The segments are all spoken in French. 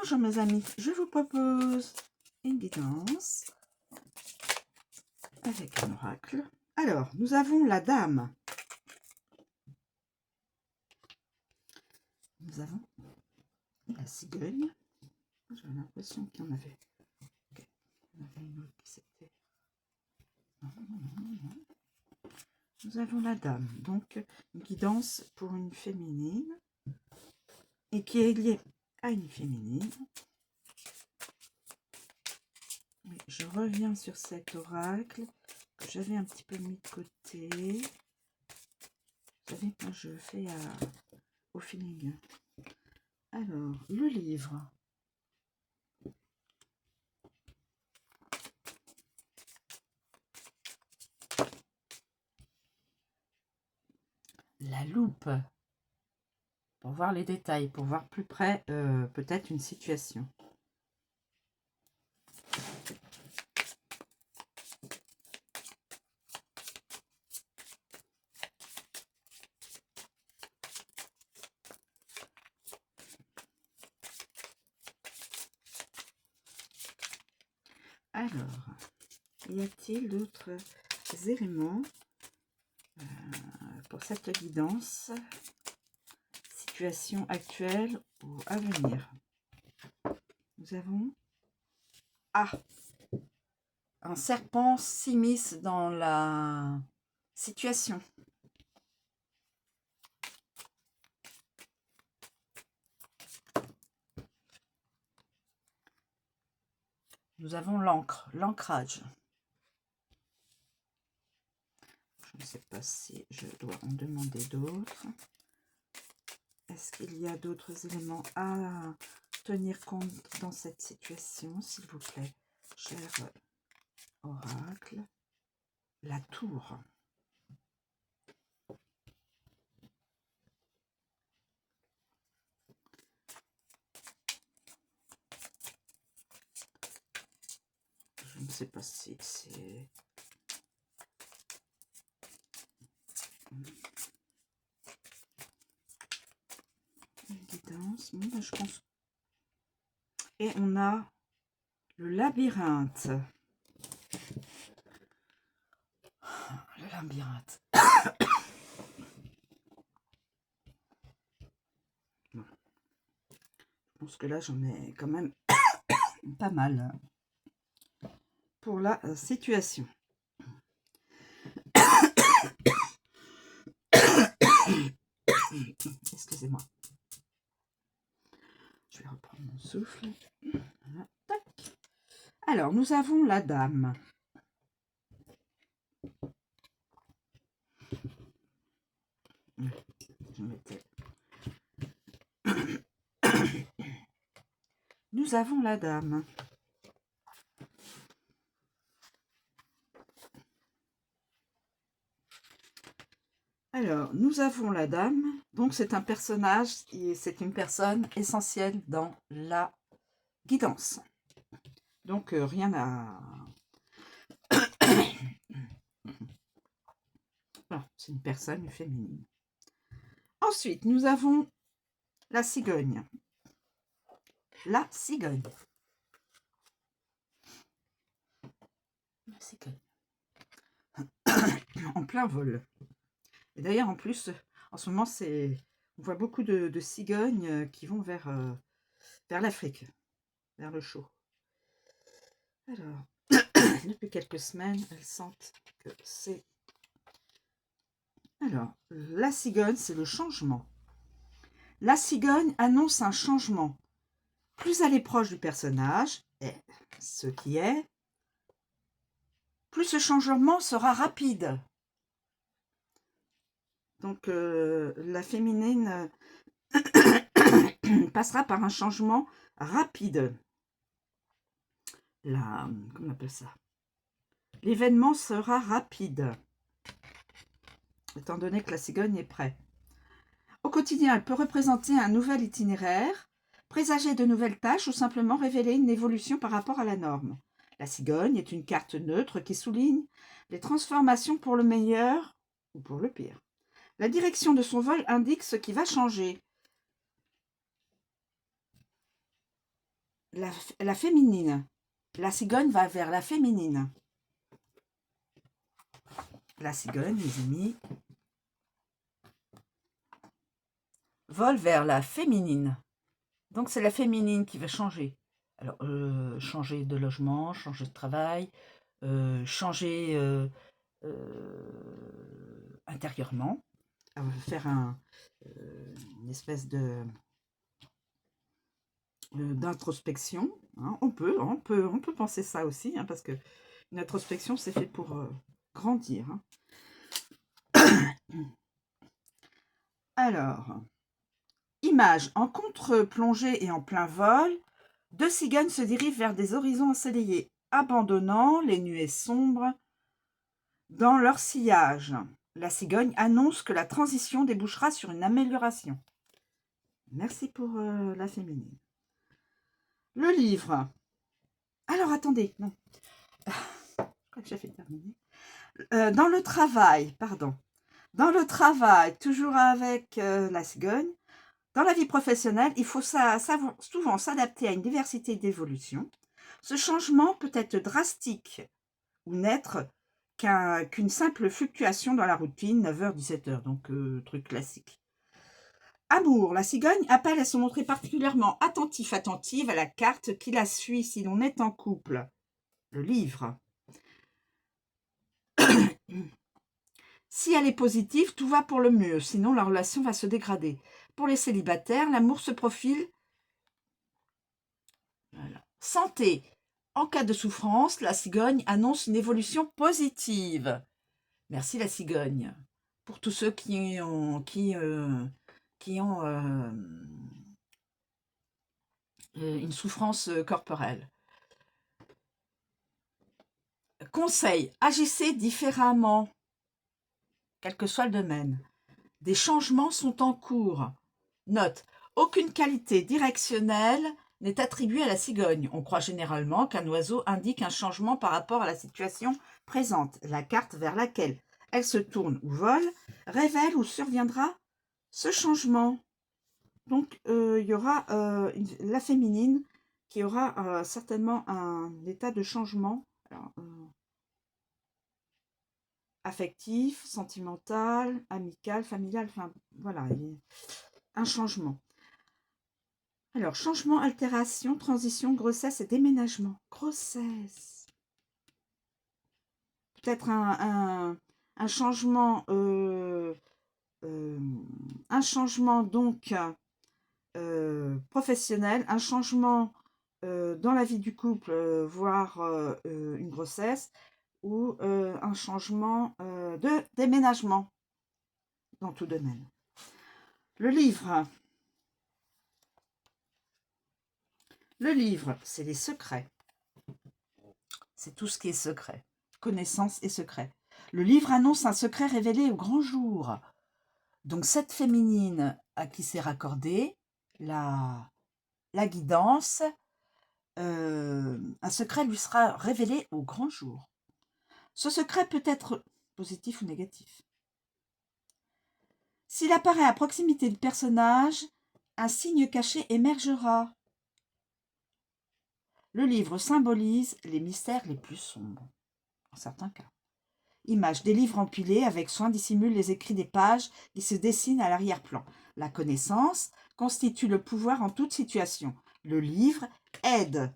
Bonjour mes amis, je vous propose une guidance avec un oracle. Alors, nous avons la dame. Nous avons la cigogne. J'ai l'impression qu'il y en avait. Okay. Il y en avait une autre qui s'était... Non. Nous avons la dame, donc une guidance pour une féminine et qui est liée à une féminine. Oui, je reviens sur cet oracle que j'avais un petit peu mis de côté. Vous savez, moi je fais au feeling. Alors, le livre. La loupe. Pour voir les détails, pour voir plus près peut-être une situation. Alors, y a-t-il d'autres éléments pour cette guidance, situation actuelle ou à venir? Nous avons un serpent s'immisce dans la situation. Nous avons l'encre, l'ancrage. Je ne sais pas si je dois en demander d'autres. Est-ce qu'il y a d'autres éléments à tenir compte dans cette situation, s'il vous plaît, cher oracle? La tour. Je ne sais pas si c'est... Une guidance. Bon, ben, je pense. Et on a le labyrinthe. Le labyrinthe. Bon. Je pense que là, j'en ai quand même pas mal pour la situation. Excusez-moi. Je vais reprendre mon souffle. Voilà. Tac. Alors, nous avons la dame. Je mettais. Nous avons la dame. Alors, nous avons la dame. Donc, c'est un personnage et c'est une personne essentielle dans la guidance. Donc, rien à... Voilà, c'est une personne féminine. Ensuite, nous avons la cigogne. La cigogne. La cigogne. En plein vol. Et d'ailleurs, en plus, en ce moment, on voit beaucoup de cigognes qui vont vers l'Afrique, vers le chaud. Alors, depuis quelques semaines, elles sentent que c'est... Alors, la cigogne, c'est le changement. La cigogne annonce un changement. Plus elle est proche du personnage, et ce qui est, plus ce changement sera rapide. Donc, la féminine passera par un changement rapide. Comment on appelle ça? L'événement sera rapide, étant donné que la cigogne est prête. Au quotidien, elle peut représenter un nouvel itinéraire, présager de nouvelles tâches ou simplement révéler une évolution par rapport à la norme. La cigogne est une carte neutre qui souligne les transformations pour le meilleur ou pour le pire. La direction de son vol indique ce qui va changer. la féminine. La cigogne va vers la féminine. La cigogne, les amis, vole vers la féminine. Donc, c'est la féminine qui va changer. Alors, changer de logement, changer de travail, changer intérieurement, faire une espèce d'introspection. Hein. On peut penser ça aussi, hein, parce que une introspection, c'est fait pour grandir. Hein. Alors, image en contre-plongée et en plein vol, deux cigognes se dirigent vers des horizons ensoleillés, abandonnant les nuées sombres dans leur sillage. La cigogne annonce que la transition débouchera sur une amélioration. Merci pour la féminine. Le livre. Alors, attendez, non. Je crois que j'ai fait terminer. Dans le travail, pardon. Dans le travail, toujours avec la cigogne, dans la vie professionnelle, il faut souvent s'adapter à une diversité d'évolutions. Ce changement peut être drastique ou n'être qu'une simple fluctuation dans la routine, 9h-17h, donc truc classique. Amour, la cigogne appelle à se montrer particulièrement attentive à la carte qui la suit si l'on est en couple. Le livre. Si elle est positive, tout va pour le mieux, sinon la relation va se dégrader. Pour les célibataires, l'amour se profile. Voilà. Santé. En cas de souffrance, la cigogne annonce une évolution positive. Merci la cigogne. Pour tous ceux qui ont une souffrance corporelle. Conseil, agissez différemment, quel que soit le domaine. Des changements sont en cours. Note, aucune qualité directionnelle n'est attribuée à la cigogne. On croit généralement qu'un oiseau indique un changement par rapport à la situation présente. La carte vers laquelle elle se tourne ou vole révèle où surviendra ce changement. Donc, il y aura la féminine qui aura certainement un état de changement. Alors, affectif, sentimental, amical, familial, enfin voilà, un changement. Alors, changement, altération, transition, grossesse et déménagement. Grossesse. Peut-être un changement, donc professionnel, un changement dans la vie du couple, voire une grossesse, ou un changement de déménagement dans tout domaine. Le livre. Le livre, c'est les secrets. C'est tout ce qui est secret. Connaissance et secret. Le livre annonce un secret révélé au grand jour. Donc cette féminine à qui c'est raccordé, la guidance, un secret lui sera révélé au grand jour. Ce secret peut être positif ou négatif. S'il apparaît à proximité du personnage, un signe caché émergera. Le livre symbolise les mystères les plus sombres, en certains cas. Image des livres empilés avec soin dissimulent les écrits des pages qui se dessinent à l'arrière-plan. La connaissance constitue le pouvoir en toute situation. Le livre aide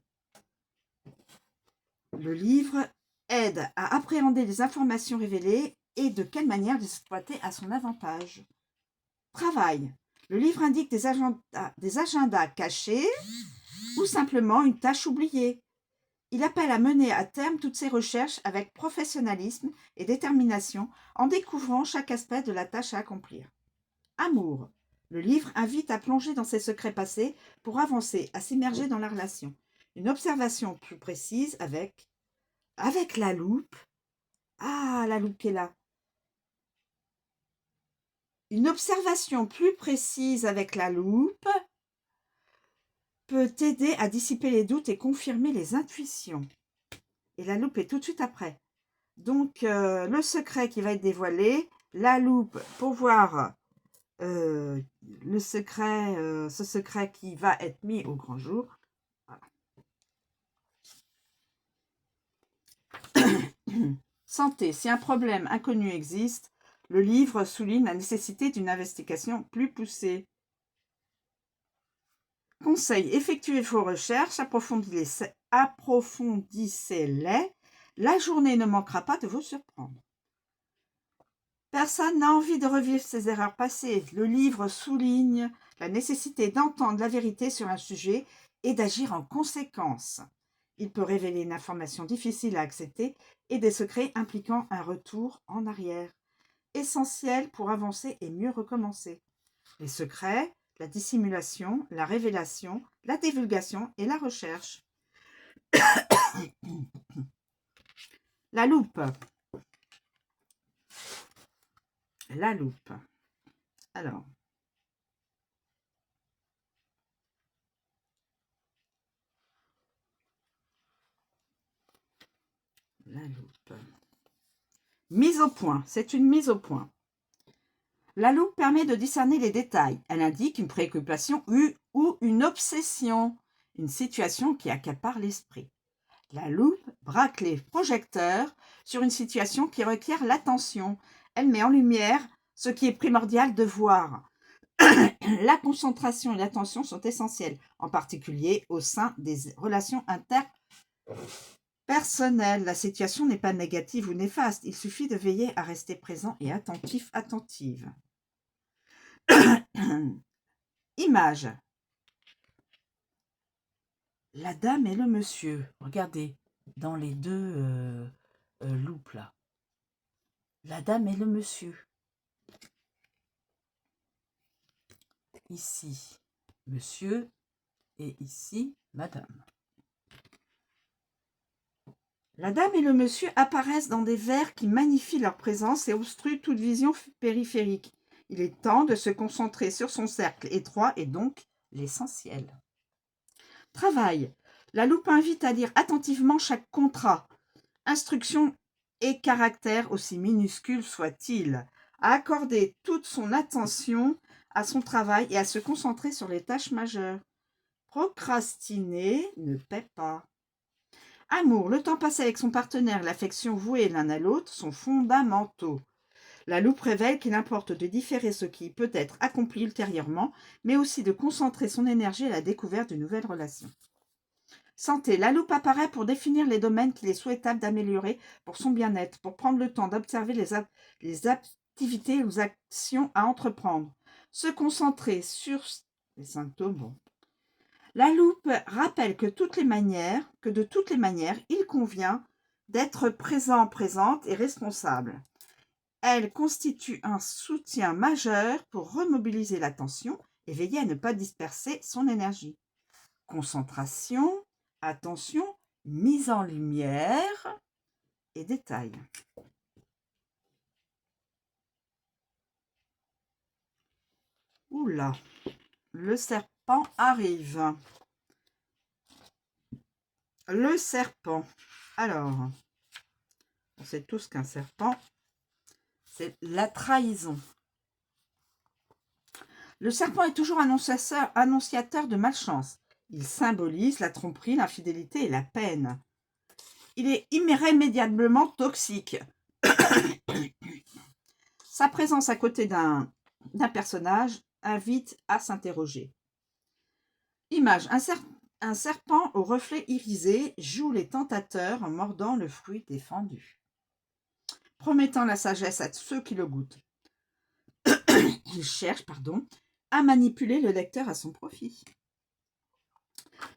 à appréhender les informations révélées et de quelle manière les exploiter à son avantage. Travail. Le livre indique des agendas cachés ou simplement une tâche oubliée. Il appelle à mener à terme toutes ses recherches avec professionnalisme et détermination en découvrant chaque aspect de la tâche à accomplir. Amour. Le livre invite à plonger dans ses secrets passés pour avancer, à s'immerger dans la relation. Une observation plus précise avec la loupe. Ah, la loupe qui est là. Une observation plus précise avec la loupe peut t'aider à dissiper les doutes et confirmer les intuitions. Et la loupe est tout de suite après. Donc, le secret qui va être dévoilé, la loupe pour voir ce secret qui va être mis au grand jour. Voilà. Santé. Si un problème inconnu existe, le livre souligne la nécessité d'une investigation plus poussée. Conseil. Effectuez vos recherches, approfondissez-les. La journée ne manquera pas de vous surprendre. Personne n'a envie de revivre ses erreurs passées. Le livre souligne la nécessité d'entendre la vérité sur un sujet et d'agir en conséquence. Il peut révéler une information difficile à accepter et des secrets impliquant un retour en arrière. Essentiel pour avancer et mieux recommencer. Les secrets, la dissimulation, la révélation, la divulgation et la recherche. La loupe. La loupe. Alors. La loupe. Mise au point. C'est une mise au point. La loupe permet de discerner les détails. Elle indique une préoccupation ou une obsession, une situation qui accapare l'esprit. La loupe braque les projecteurs sur une situation qui requiert l'attention. Elle met en lumière ce qui est primordial de voir. La concentration et l'attention sont essentielles, en particulier au sein des relations interpersonnelles. La situation n'est pas négative ou néfaste, il suffit de veiller à rester présent et attentif, attentive. Image. La dame et le monsieur. Regardez, dans les deux loupes là. La dame et le monsieur. Ici, monsieur, et ici, madame. La dame et le monsieur apparaissent dans des verres qui magnifient leur présence et obstruent toute vision périphérique. Il est temps de se concentrer sur son cercle étroit et donc l'essentiel. Travail. La loupe invite à lire attentivement chaque contrat, instruction et caractère, aussi minuscules soient-ils, à accorder toute son attention à son travail et à se concentrer sur les tâches majeures. Procrastiner ne paie pas. Amour, le temps passé avec son partenaire, l'affection vouée l'un à l'autre sont fondamentaux. La loupe révèle qu'il importe de différer ce qui peut être accompli ultérieurement, mais aussi de concentrer son énergie à la découverte d'une nouvelle relation. Santé, la loupe apparaît pour définir les domaines qu'il est souhaitable d'améliorer pour son bien-être, pour prendre le temps d'observer les activités ou actions à entreprendre, se concentrer sur les symptômes. Bon. La loupe rappelle que de toutes les manières, il convient d'être présent, présente et responsable. Elle constitue un soutien majeur pour remobiliser l'attention et veiller à ne pas disperser son énergie. Concentration, attention, mise en lumière et détail. Oula, le serpent arrive. Le serpent. Alors, on sait tous qu'un serpent, c'est la trahison. Le serpent est toujours annonciateur de malchance. Il symbolise la tromperie, l'infidélité et la peine. Il est irrémédiablement toxique. Sa présence à côté d'un personnage invite à s'interroger. Image. Un serpent au reflet irisé joue les tentateurs en mordant le fruit défendu, promettant la sagesse à ceux qui le goûtent. Il cherche, à manipuler le lecteur à son profit.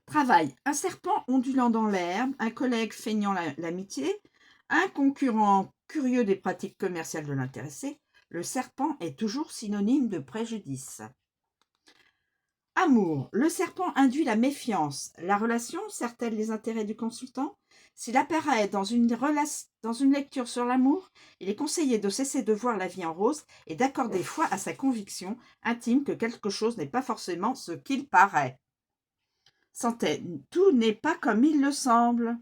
Travail. Un serpent ondulant dans l'herbe, un collègue feignant l'amitié, un concurrent curieux des pratiques commerciales de l'intéressé. Le serpent est toujours synonyme de préjudice. Amour. Le serpent induit la méfiance. La relation sert-elle les intérêts du consultant? S'il apparaît dans une lecture sur l'amour, il est conseillé de cesser de voir la vie en rose et d'accorder foi à sa conviction intime que quelque chose n'est pas forcément ce qu'il paraît. Santé, tout n'est pas comme il le semble.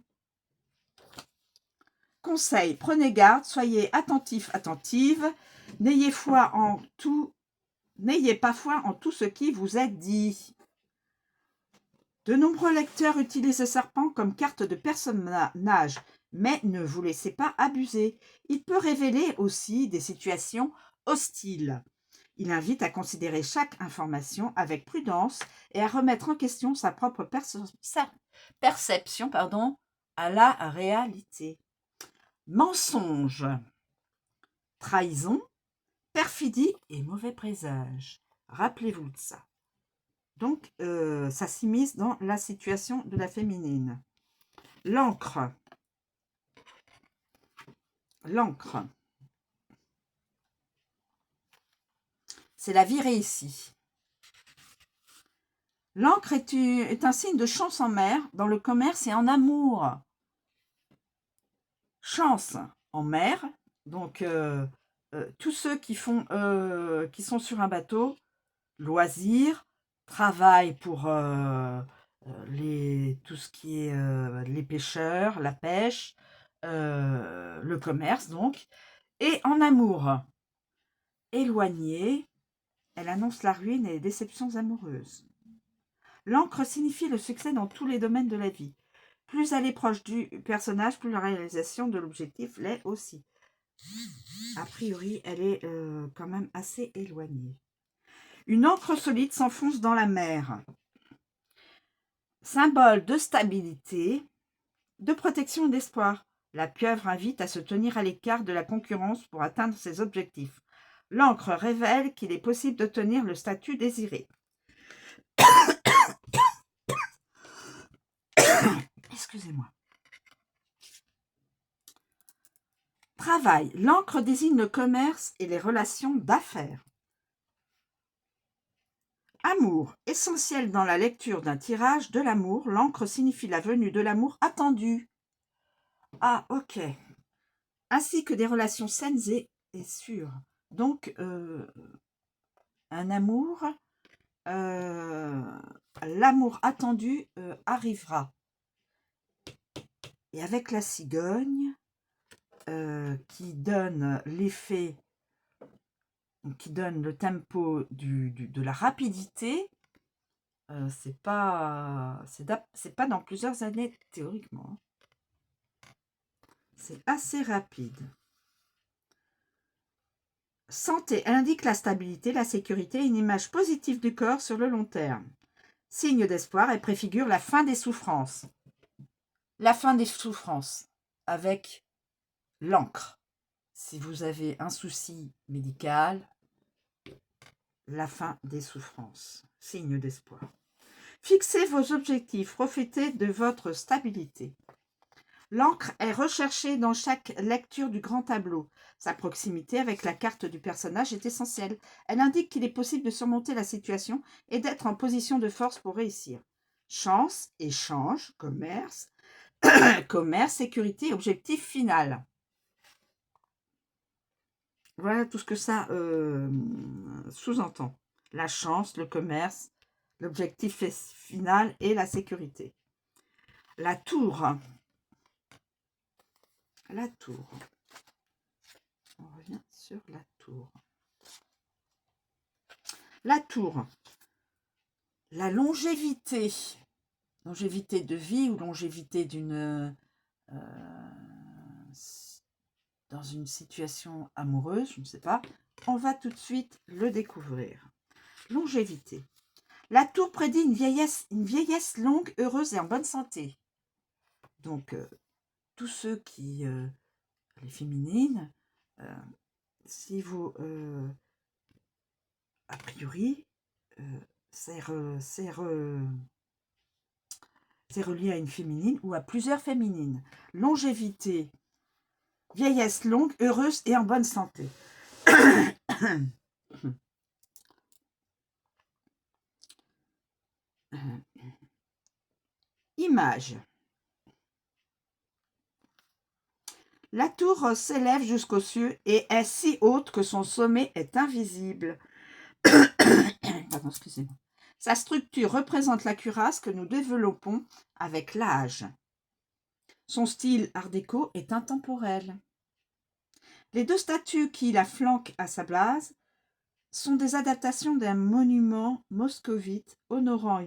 Conseil, prenez garde, soyez attentifs, attentives, n'ayez pas foi en tout ce qui vous est dit. De nombreux lecteurs utilisent le serpent comme carte de personnage mais ne vous laissez pas abuser. Il peut révéler aussi des situations hostiles. Il invite à considérer chaque information avec prudence et à remettre en question sa propre perception à la réalité. Mensonge, trahison, perfidie et mauvais présage. Rappelez-vous de ça. Donc, ça s'immisce dans la situation de la féminine. L'encre. L'encre. C'est la virée ici. L'encre est un signe de chance en mer, dans le commerce et en amour. Chance en mer, donc tous ceux qui sont sur un bateau, loisirs, travail pour tout ce qui est les pêcheurs, la pêche, le commerce donc, et en amour. Éloignée, elle annonce la ruine et les déceptions amoureuses. L'encre signifie le succès dans tous les domaines de la vie. Plus elle est proche du personnage, plus la réalisation de l'objectif l'est aussi. A priori, elle est quand même assez éloignée. Une encre solide s'enfonce dans la mer. Symbole de stabilité, de protection et d'espoir. La pieuvre invite à se tenir à l'écart de la concurrence pour atteindre ses objectifs. L'encre révèle qu'il est possible d'obtenir le statut désiré. Excusez-moi. Travail. L'encre désigne le commerce et les relations d'affaires. Amour. Essentiel dans la lecture d'un tirage de l'amour, l'encre signifie la venue de l'amour attendu. Ah, ok. Ainsi que des relations saines et sûres. Donc, un amour, l'amour attendu arrivera. Et avec la cigogne, qui donne l'effet, qui donne le tempo de la rapidité, c'est pas dans plusieurs années théoriquement. C'est assez rapide. Santé, elle indique la stabilité, la sécurité et une image positive du corps sur le long terme. Signe d'espoir, elle préfigure la fin des souffrances. La fin des souffrances avec l'encre. Si vous avez un souci médical, la fin des souffrances. Signe d'espoir. Fixez vos objectifs, profitez de votre stabilité. L'encre est recherchée dans chaque lecture du grand tableau. Sa proximité avec la carte du personnage est essentielle. Elle indique qu'il est possible de surmonter la situation et d'être en position de force pour réussir. Chance, échange, commerce, commerce, sécurité, objectif final. Voilà tout ce que ça sous-entend. La chance, le commerce, l'objectif final et la sécurité. La tour. La tour. On revient sur la tour. La tour. La longévité. Longévité de vie ou longévité dans une situation amoureuse, je ne sais pas. On va tout de suite le découvrir. Longévité. La tour prédit une vieillesse longue, heureuse et en bonne santé. Donc, tous ceux qui, les féminines, si vous, a priori, c'est relié à une féminine ou à plusieurs féminines. Longévité, vieillesse longue, heureuse et en bonne santé. Image. La tour s'élève jusqu'aux cieux et est si haute que son sommet est invisible. Pardon, excusez-moi. Sa structure représente la cuirasse que nous développons avec l'âge. Son style art déco est intemporel. Les deux statues qui la flanquent à sa base sont des adaptations d'un monument moscovite honorant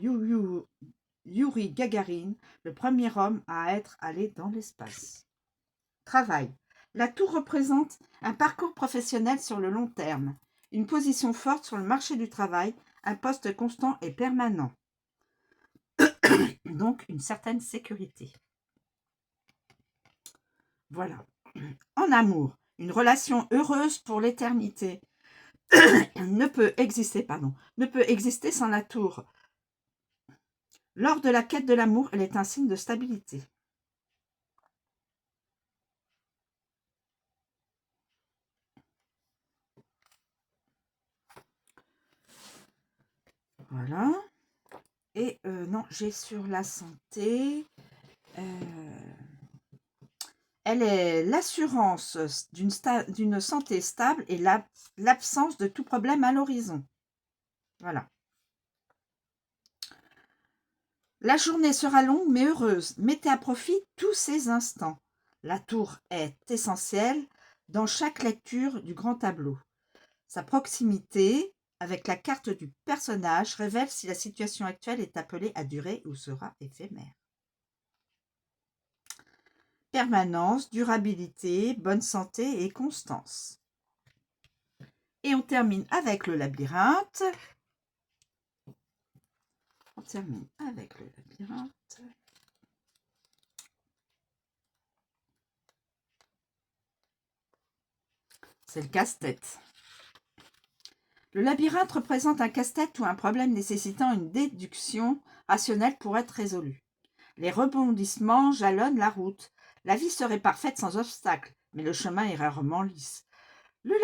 Youri Gagarin, le premier homme à être allé dans l'espace. Travail. La tour représente un parcours professionnel sur le long terme, une position forte sur le marché du travail, un poste constant et permanent. Donc, une certaine sécurité. Voilà. En amour, une relation heureuse pour l'éternité ne peut exister sans la tour. Lors de la quête de l'amour, elle est un signe de stabilité. Voilà. Et non, j'ai sur la santé. Elle est l'assurance d'une santé stable et l'absence de tout problème à l'horizon. Voilà. La journée sera longue mais heureuse. Mettez à profit tous ces instants. La tour est essentielle dans chaque lecture du grand tableau. Sa proximité avec la carte du personnage révèle si la situation actuelle est appelée à durer ou sera éphémère. Permanence, durabilité, bonne santé et constance. Et on termine avec le labyrinthe. C'est le casse-tête. Le labyrinthe représente un casse-tête ou un problème nécessitant une déduction rationnelle pour être résolu. Les rebondissements jalonnent la route. La vie serait parfaite sans obstacle, mais le chemin est rarement lisse. Le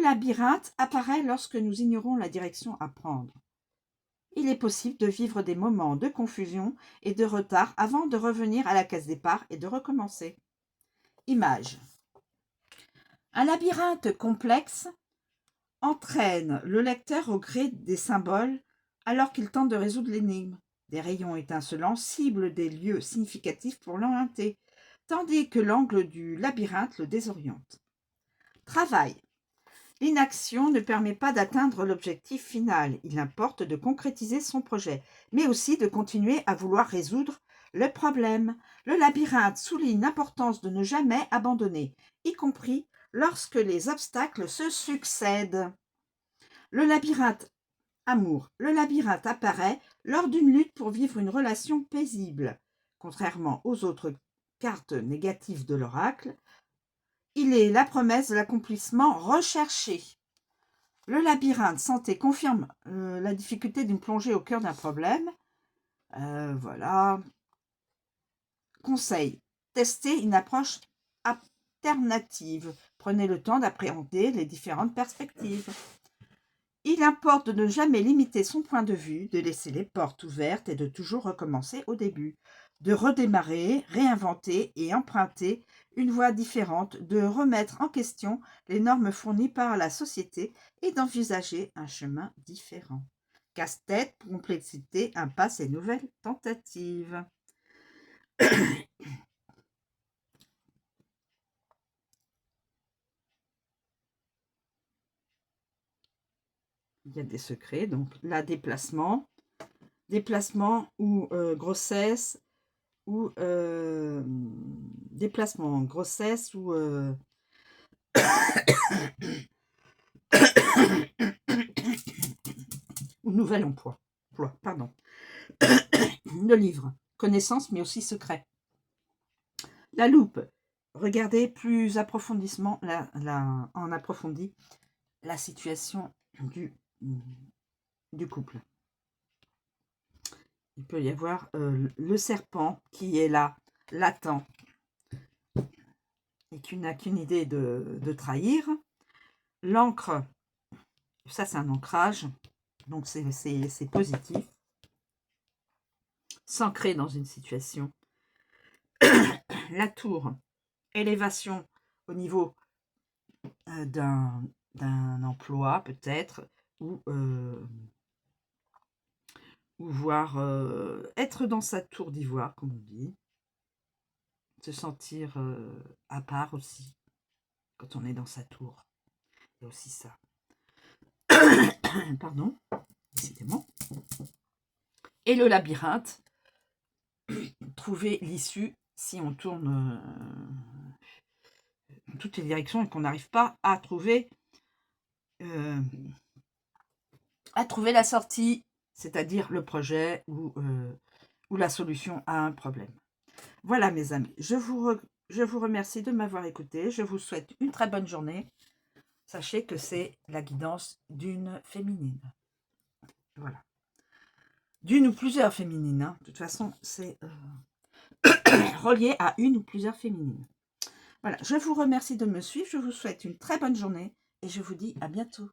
labyrinthe apparaît lorsque nous ignorons la direction à prendre. Il est possible de vivre des moments de confusion et de retard avant de revenir à la case départ et de recommencer. Image. Un labyrinthe complexe entraîne le lecteur au gré des symboles alors qu'il tente de résoudre l'énigme. Des rayons étincelants ciblent des lieux significatifs pour l'orienter, tandis que l'angle du labyrinthe le désoriente. Travail. L'inaction ne permet pas d'atteindre l'objectif final. Il importe de concrétiser son projet, mais aussi de continuer à vouloir résoudre le problème. Le labyrinthe souligne l'importance de ne jamais abandonner, y compris lorsque les obstacles se succèdent. Le labyrinthe amour. Le labyrinthe apparaît lors d'une lutte pour vivre une relation paisible. Contrairement aux autres cartes négatives de l'oracle, il est la promesse de l'accomplissement recherché. Le labyrinthe santé confirme la difficulté d'une plongée au cœur d'un problème. Voilà. Conseil. Testez une approche alternative. Prenez le temps d'appréhender les différentes perspectives. Il importe de ne jamais limiter son point de vue, de laisser les portes ouvertes et de toujours recommencer au début, de redémarrer, réinventer et emprunter une voie différente, de remettre en question les normes fournies par la société et d'envisager un chemin différent. Casse-tête, complexité, impasse et nouvelles tentatives. Il y a des secrets, donc là, déplacement ou grossesse, ou déplacement, grossesse ou ou nouvel emploi. Pardon. Le livre, connaissance mais aussi secret. La loupe, regardez plus approfondissement en approfondi la situation du couple. Il peut y avoir le serpent qui est là, latent, et qui n'a qu'une idée de trahir. L'encre, ça c'est un ancrage, donc c'est positif. S'ancrer dans une situation. La tour, élévation au niveau d'un emploi peut-être, ou voir être dans sa tour d'ivoire, comme on dit. Se sentir à part aussi, quand on est dans sa tour. Il y a aussi ça. Pardon, décidément. Et le labyrinthe, trouver l'issue si on tourne toutes les directions et qu'on n'arrive pas à trouver la sortie, c'est-à-dire le projet ou la solution à un problème. Voilà mes amis, je vous remercie de m'avoir écouté, je vous souhaite une très bonne journée. Sachez que c'est la guidance d'une féminine. Voilà. D'une ou plusieurs féminines, hein. De toute façon, c'est relié à une ou plusieurs féminines. Voilà, je vous remercie de me suivre, je vous souhaite une très bonne journée et je vous dis à bientôt.